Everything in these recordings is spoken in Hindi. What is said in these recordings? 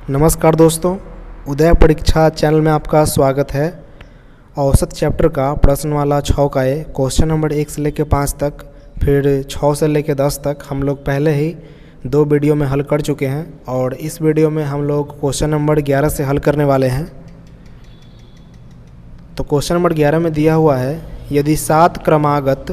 नमस्कार दोस्तों, उदय परीक्षा चैनल में आपका स्वागत है। औसत चैप्टर का प्रश्नमाला 6 का है। क्वेश्चन नंबर 1 से लेकर 5 तक, फिर 6 से लेकर 10 तक हम लोग पहले ही 2 वीडियो में हल कर चुके हैं और इस वीडियो में हम लोग क्वेश्चन नंबर 11 से हल करने वाले हैं। तो क्वेश्चन नंबर 11 में दिया हुआ है, यदि 7 क्रमागत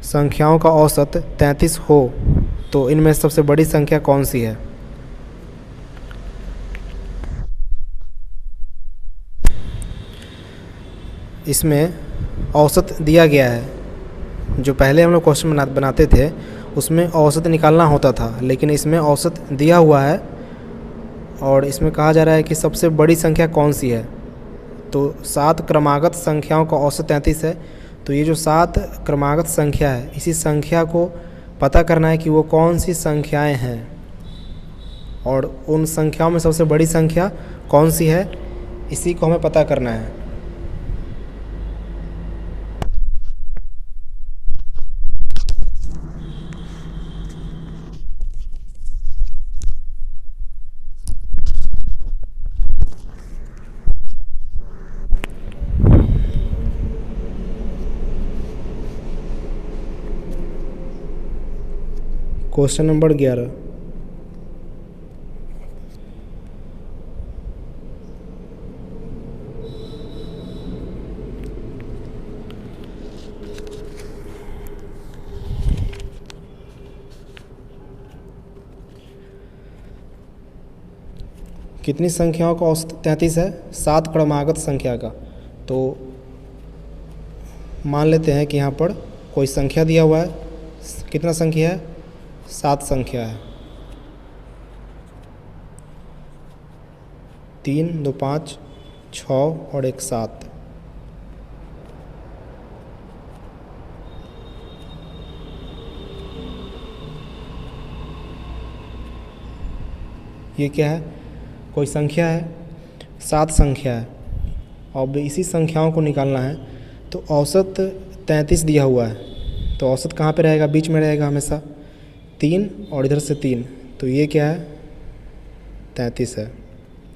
संख्याओं का औसत 33 हो तो इनमें सबसे बड़ी संख्या कौन सी है। इसमें औसत दिया गया है। जो पहले हम लोग क्वेश्चन बनाते थे उसमें औसत निकालना होता था, लेकिन इसमें औसत दिया हुआ है और इसमें कहा जा रहा है कि सबसे बड़ी संख्या कौन सी है। तो 7 क्रमागत संख्याओं का औसत 33 है। तो ये जो 7 क्रमागत संख्या है, इसी संख्या को पता करना है कि वो कौन सी संख्याएं हैं और उन संख्याओं में सबसे बड़ी संख्या कौन सी है, इसी को हमें पता करना है। क्वेश्चन नंबर 11, कितनी संख्याओं का औसत 33 है? 7 क्रमागत संख्या का। तो मान लेते हैं कि यहाँ पर कोई संख्या दिया हुआ है। कितना संख्या है? 7 संख्या है। 3, 2, 5, 6 और 1 7। ये क्या है? कोई संख्या है, 7 संख्या है। अब इसी संख्याओं को निकालना है। तो औसत 33 दिया हुआ है, तो औसत कहाँ पे रहेगा? बीच में रहेगा हमेशा। 3 और इधर से 3, तो ये क्या है? 33 है।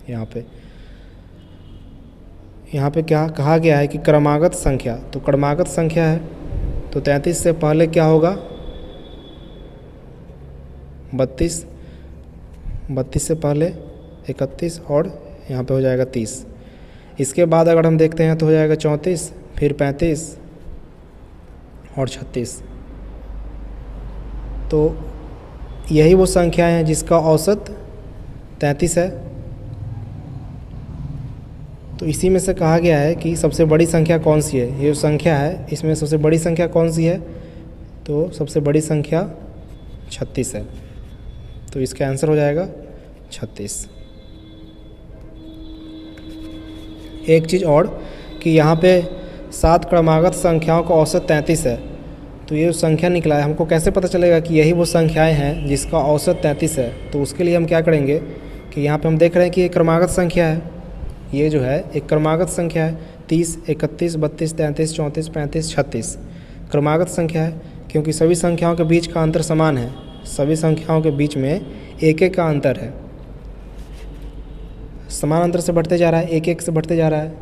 यहाँ पे क्या कहा गया है कि क्रमागत संख्या, तो क्रमागत संख्या है तो 33 से पहले क्या होगा? 32, 32 से पहले 31 और यहाँ पे हो जाएगा 30। इसके बाद अगर हम देखते हैं तो हो जाएगा 34, फिर 35 और 36। तो यही वो संख्याएं हैं जिसका औसत 33 है। तो इसी में से कहा गया है कि सबसे बड़ी संख्या कौन सी है। ये जो संख्या है इसमें सबसे बड़ी संख्या कौन सी है? तो सबसे बड़ी संख्या 36 है। तो इसका आंसर हो जाएगा 36। एक चीज़ और कि यहाँ पे 7 क्रमागत संख्याओं का औसत 33 है। तो ये जो संख्या निकला है, हमको कैसे पता चलेगा कि यही वो संख्याएं हैं जिसका औसत 33 है? तो उसके लिए हम क्या करेंगे कि यहाँ पे हम देख रहे हैं कि ये क्रमागत संख्या है। ये जो है एक क्रमागत संख्या है। 30, 31, 32, 33, 34, 35, 36 क्रमागत संख्या है, क्योंकि सभी संख्याओं के बीच का अंतर समान है। सभी संख्याओं के बीच में 1-1 का अंतर है। समान अंतर से बढ़ते जा रहा है, 1-1 से बढ़ते जा रहा है।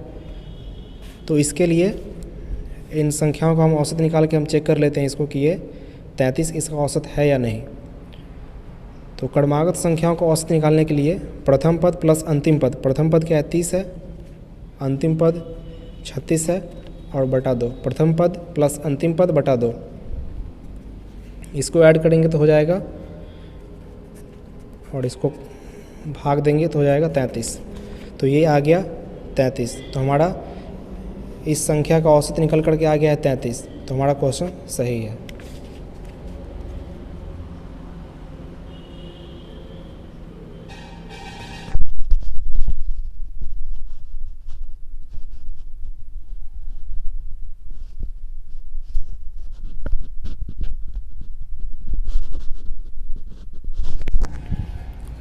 तो इसके लिए इन संख्याओं का हम औसत निकाल के हम चेक कर लेते हैं इसको कि ये 33 इसका औसत है या नहीं। तो क्रमागत संख्याओं का औसत निकालने के लिए प्रथम पद प्लस अंतिम पद, प्रथम पद क्या है? 30 है, अंतिम पद 36 है और बटा 2। प्रथम पद प्लस अंतिम पद बटा 2, इसको ऐड करेंगे तो हो जाएगा और इसको भाग देंगे तो हो जाएगा 33। तो ये आ गया 33। तो हमारा इस संख्या का औसत निकल करके आ गया है 33। तो हमारा क्वेश्चन सही है।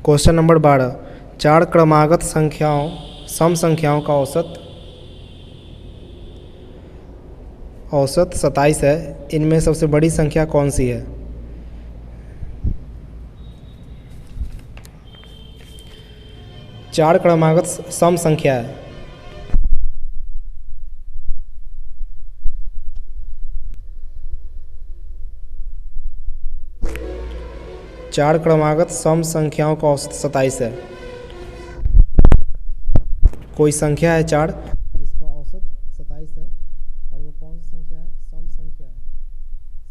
क्वेश्चन नंबर 12, 4 क्रमागत संख्याओं सम संख्याओं का औसत 27 है। इनमें सबसे बड़ी संख्या कौन सी है? चार क्रमागत सम संख्या है। चार क्रमागत सम संख्याओं का औसत 27 है। कोई संख्या है चार जिसका औसत 27 है, और वो कौन सी संख्या है? सम संख्या है।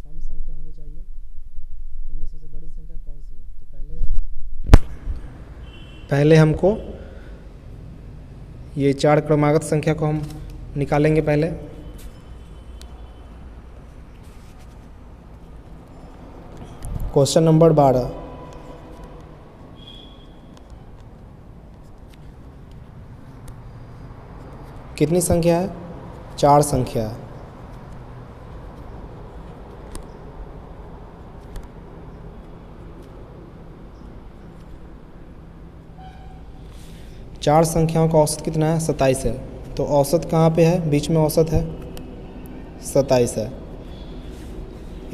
सम संख्या होनी चाहिए। इनमें से बड़ी संख्या कौन सी है? तो पहले हमको ये चार क्रमागत संख्या को हम निकालेंगे। पहले क्वेश्चन नंबर 12। कितनी संख्या है? चार संख्या है। चार संख्याओं का औसत कितना है? 27 है। तो औसत कहाँ पे है? बीच में औसत है, 27 है।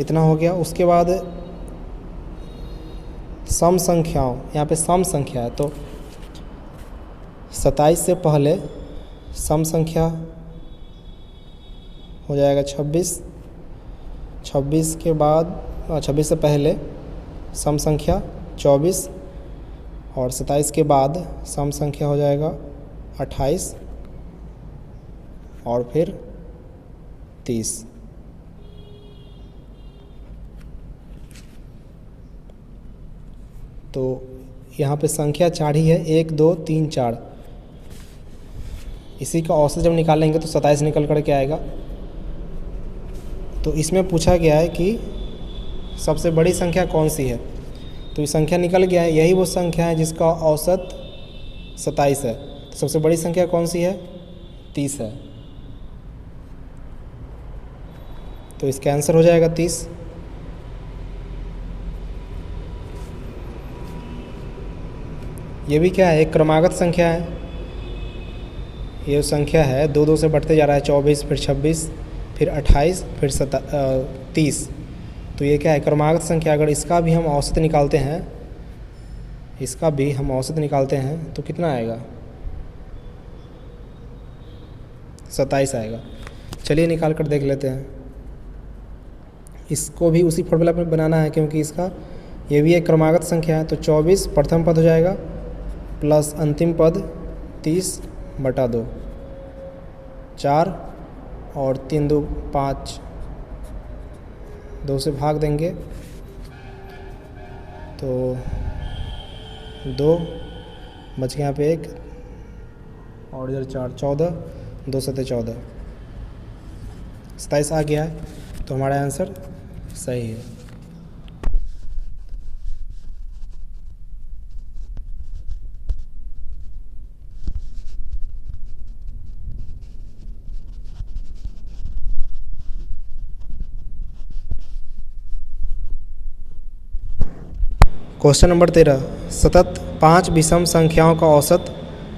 इतना हो गया। उसके बाद सम संख्याओं, यहाँ पे सम संख्या है तो 27 से पहले सम संख्या हो जाएगा 26। 26 के बाद 26 से पहले सम संख्या 24, और 27 के बाद सम संख्या हो जाएगा 28 और फिर 30। तो यहाँ पे संख्या चार ही है, 1 2 3 4। इसी का औसत जब निकालेंगे तो 27 निकल कर के आएगा। तो इसमें पूछा गया है कि सबसे बड़ी संख्या कौन सी है। तो ये संख्या निकल गया है, यही वो संख्या है जिसका औसत 27 है। तो सबसे बड़ी संख्या कौन सी है? 30 है। तो इसका आंसर हो जाएगा 30। ये भी क्या है? एक क्रमागत संख्या है। ये संख्या है 2 2 से बढ़ते जा रहा है, 24 फिर 26 फिर 28 फिर 30। तो ये क्या है? क्रमागत संख्या। अगर इसका भी हम औसत निकालते हैं, तो कितना आएगा? 27 आएगा। चलिए निकाल कर देख लेते हैं। इसको भी उसी फॉर्मूला पर बनाना है क्योंकि इसका ये भी एक क्रमागत संख्या है। तो 24 प्रथम पद हो जाएगा प्लस अंतिम पद 30/2, 4 और 3 2 5, 2 से भाग देंगे तो 2 बच गया यहाँ पे 1 और इधर 4, 14, 2 7 14, 27 आ गया है। तो हमारा आंसर सही है। Question number 13। सतत 5 विषम संख्याओं का औसत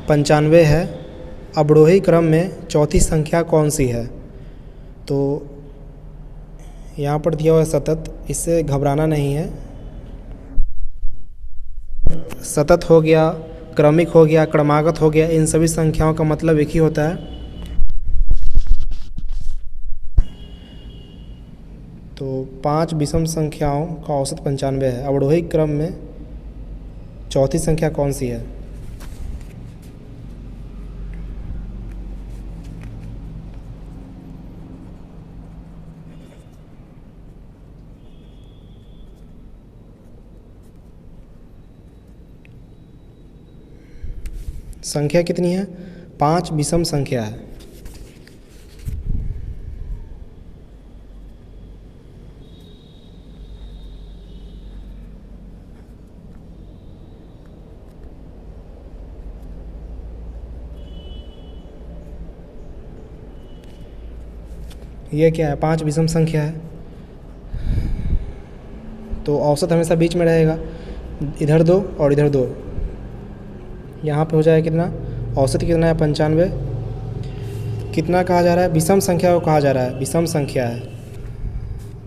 95 है। अवरोही क्रम में चौथी संख्या कौन सी है? तो यहाँ पर दिया हुआ है सतत, इससे घबराना नहीं है। सतत हो गया, क्रमिक हो गया, क्रमागत हो गया, इन सभी संख्याओं का मतलब एक ही होता है। तो 5 विषम संख्याओं का औसत 95 है। अवरोही क्रम में चौथी संख्या कौन सी है? संख्या कितनी है? 5 विषम संख्या है। ये क्या है? 5 विषम संख्या है तो औसत हमेशा बीच में रहेगा। इधर 2 और इधर 2, यहाँ पे हो जाएगा कितना? औसत कितना है? 95। कितना कहा जा रहा है? विषम संख्या को कहा जा रहा है, विषम संख्या है।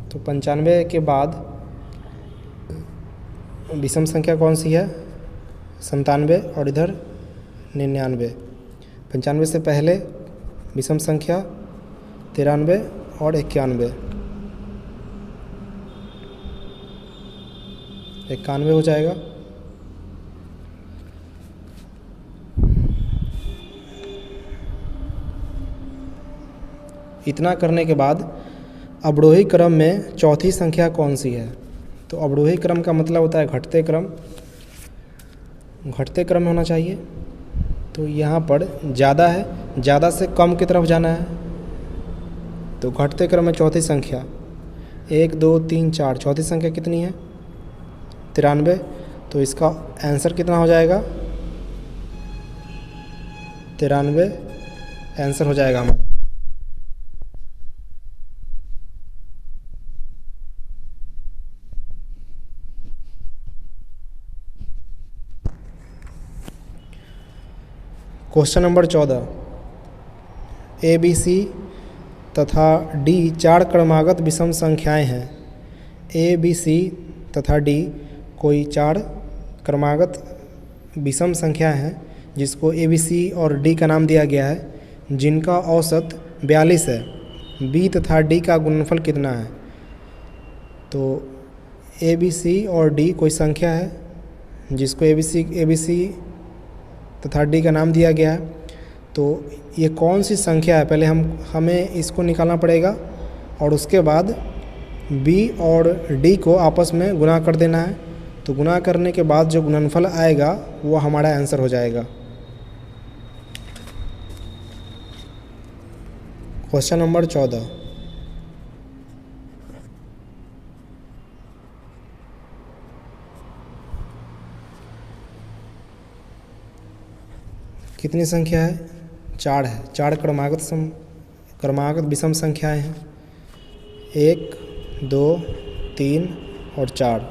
तो 95 के बाद विषम संख्या कौन सी है? 97 और इधर 99। 95 से पहले विषम संख्या 93 और 91। 91 हो जाएगा। इतना करने के बाद अवरोही क्रम में चौथी संख्या कौन सी है? तो अवरोही क्रम का मतलब होता है घटते क्रम, घटते क्रम में होना चाहिए। तो यहाँ पर ज़्यादा है, ज़्यादा से कम की तरफ जाना है। तो घटते क्रम में चौथी संख्या 1 2 3 4, चौथी संख्या कितनी है? 93। तो इसका आंसर कितना हो जाएगा? 93 आंसर हो जाएगा हमारा। Question number 14। A B C तथा डी 4 क्रमागत विषम संख्याएं हैं। ए बी सी तथा डी कोई 4 क्रमागत विषम संख्या हैं जिसको ए बी सी और डी का नाम दिया गया है, जिनका औसत 42 है। बी तथा डी का गुणनफल कितना है? तो ए बी सी और डी कोई संख्या है जिसको ए बी सी तथा डी का नाम दिया गया है। तो ये कौन सी संख्या है, पहले हमें इसको निकालना पड़ेगा और उसके बाद बी और डी को आपस में गुणा कर देना है। तो गुणा करने के बाद जो गुणनफल आएगा वो हमारा आंसर हो जाएगा। Question number 14। कितनी संख्या है? 4 है। 4 क्रमागत विषम संख्याएं हैं, 1 2 3 और 4।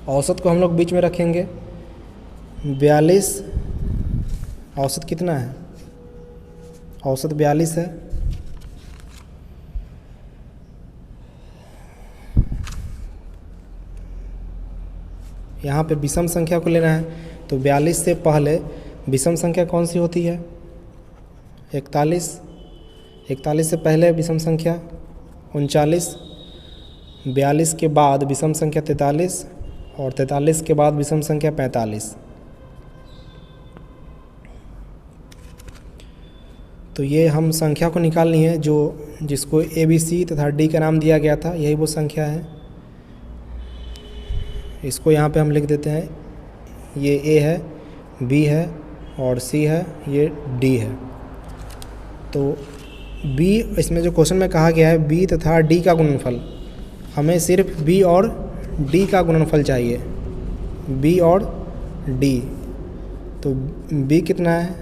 औसत को हम लोग बीच में रखेंगे। 42, औसत कितना है? औसत 42 है। यहाँ पे विषम संख्या को लेना है। तो 42 से पहले विषम संख्या कौन सी होती है? 41। 41 से पहले विषम संख्या 39। 42 के बाद विषम संख्या 43 और 43 के बाद विषम संख्या 45। तो ये हम संख्या को निकालनी है जिसको ए बी सी तथा डी का नाम दिया गया था, यही वो संख्या है। इसको यहाँ पे हम लिख देते हैं, ये ए है, बी है और सी है, ये डी है। तो बी, इसमें जो क्वेश्चन में कहा गया है बी तथा डी का गुणनफल, हमें सिर्फ बी और डी का गुणनफल चाहिए, बी और डी। तो बी कितना है?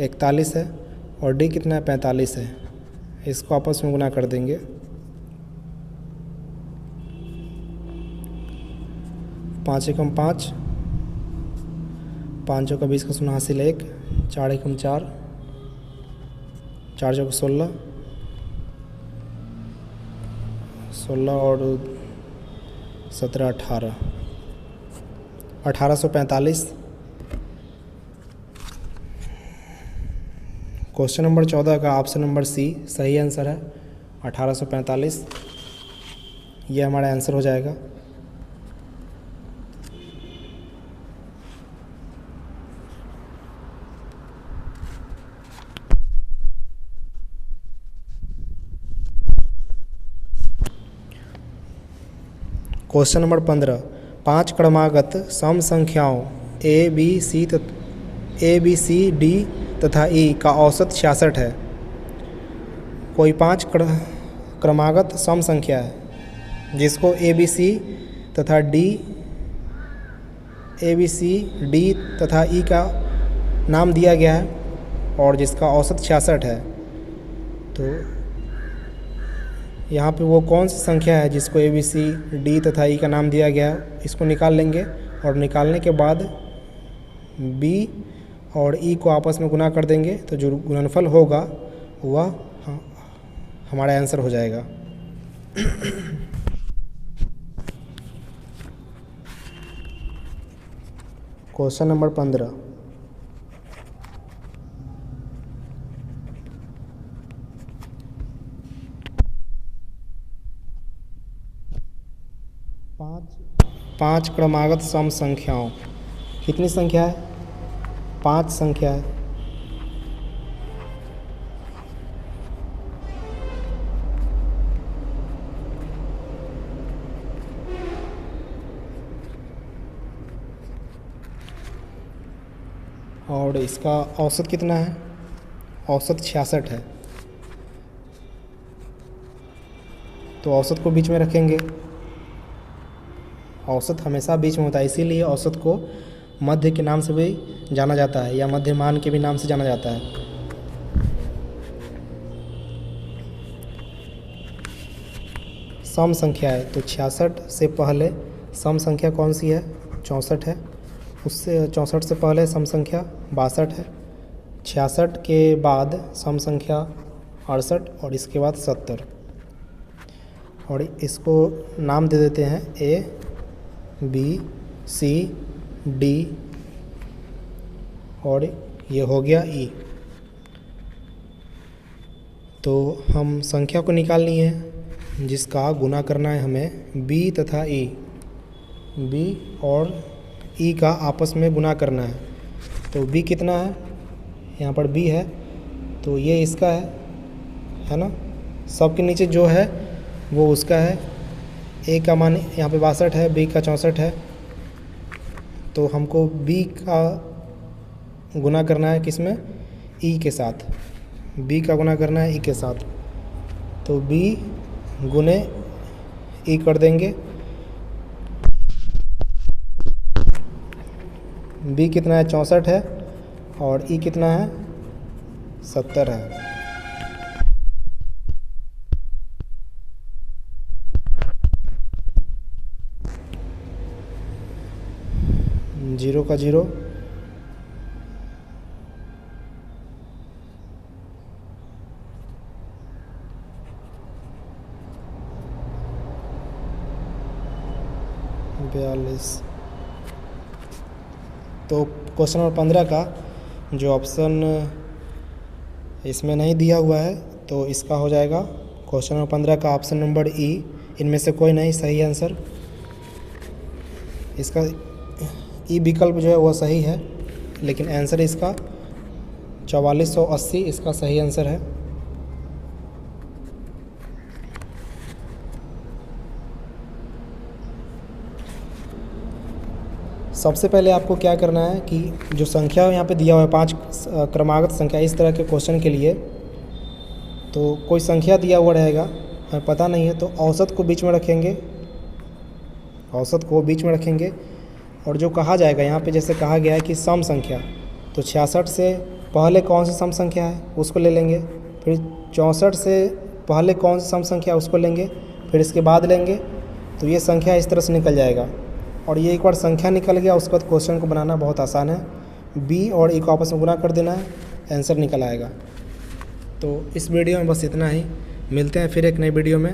41 है और डी कितना है? 45 है। इसको आपस में गुना कर देंगे। 5 एकम 5, 5 चौका 20 का 0 हासिल 1, 4 एकम 4, 4 चौका 16, 16 और 17 18, 1845। क्वेश्चन नंबर 14 का ऑप्शन नंबर सी सही आंसर है, 1845। ये हमारा आंसर हो जाएगा। Question number 15। 5 क्रमागत सम संख्याओं ए बी सी डी तथा ई का औसत 66 है। कोई 5 क्रमागत सम संख्या है जिसको ए बी सी डी तथा ई का नाम दिया गया है और जिसका औसत 66 है। तो यहाँ पे वो कौन सी संख्या है जिसको ए बी सी डी तथा ई का नाम दिया गया है, इसको निकाल लेंगे और निकालने के बाद बी और ई को आपस में गुना कर देंगे। तो जो गुणनफल होगा वह हमारा आंसर हो जाएगा। Question number 15। पाँच क्रमागत सम संख्याओं, कितनी संख्या है? 5 संख्या है। और इसका औसत कितना है? औसत 66 है। तो औसत को बीच में रखेंगे। औसत हमेशा बीच में होता है, इसीलिए औसत को मध्य के नाम से भी जाना जाता है या मध्यमान के भी नाम से जाना जाता है। सम संख्या है तो 66 से पहले सम संख्या कौन सी है? 64 है। उससे 64 से पहले सम संख्या 62 है। 66 के बाद सम संख्या 68 और इसके बाद 70। और इसको नाम दे देते हैं A, B, C, D और ये हो गया E। तो हम संख्या को निकालनी है जिसका गुना करना है हमें B तथा E। B और E का आपस में गुना करना है। तो B कितना है? यहाँ पर B है तो ये इसका है ना। सब के नीचे जो है वो उसका है। A का मान यहाँ पे 62 है, B का 64 है। तो हमको B का गुना करना है किस में? E के साथ। B का गुना करना है E के साथ। तो B गुने E कर देंगे। B कितना है? 64 है और E कितना है? 70 है। जीरो का जीरो, बयालीस। तो क्वेश्चन नंबर 15 का जो ऑप्शन इसमें नहीं दिया हुआ है तो इसका हो जाएगा क्वेश्चन नंबर 15 का ऑप्शन नंबर E। इनमें से कोई नहीं सही आंसर। इसका E विकल्प जो है वह सही है, लेकिन आंसर इसका 4480 इसका सही आंसर है। सबसे पहले आपको क्या करना है कि जो संख्या यहाँ पे दिया हुआ है 5 क्रमागत संख्या, इस तरह के क्वेश्चन के लिए तो कोई संख्या दिया हुआ रहेगा, हमें पता नहीं है, तो औसत को बीच में रखेंगे। औसत को बीच में रखेंगे और जो कहा जाएगा यहाँ पे, जैसे कहा गया है कि सम संख्या, तो 66 से पहले कौन सी सम संख्या है उसको ले लेंगे। फिर 64 से पहले कौन सी सम संख्या उसको लेंगे, फिर इसके बाद लेंगे। तो ये संख्या इस तरह से निकल जाएगा। और ये एक बार संख्या निकल गया उसके बाद क्वेश्चन को बनाना बहुत आसान है। B और E को आपस में गुना कर देना है, आंसर निकल आएगा। तो इस वीडियो में बस इतना ही। मिलते हैं फिर एक नई वीडियो में।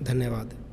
धन्यवाद।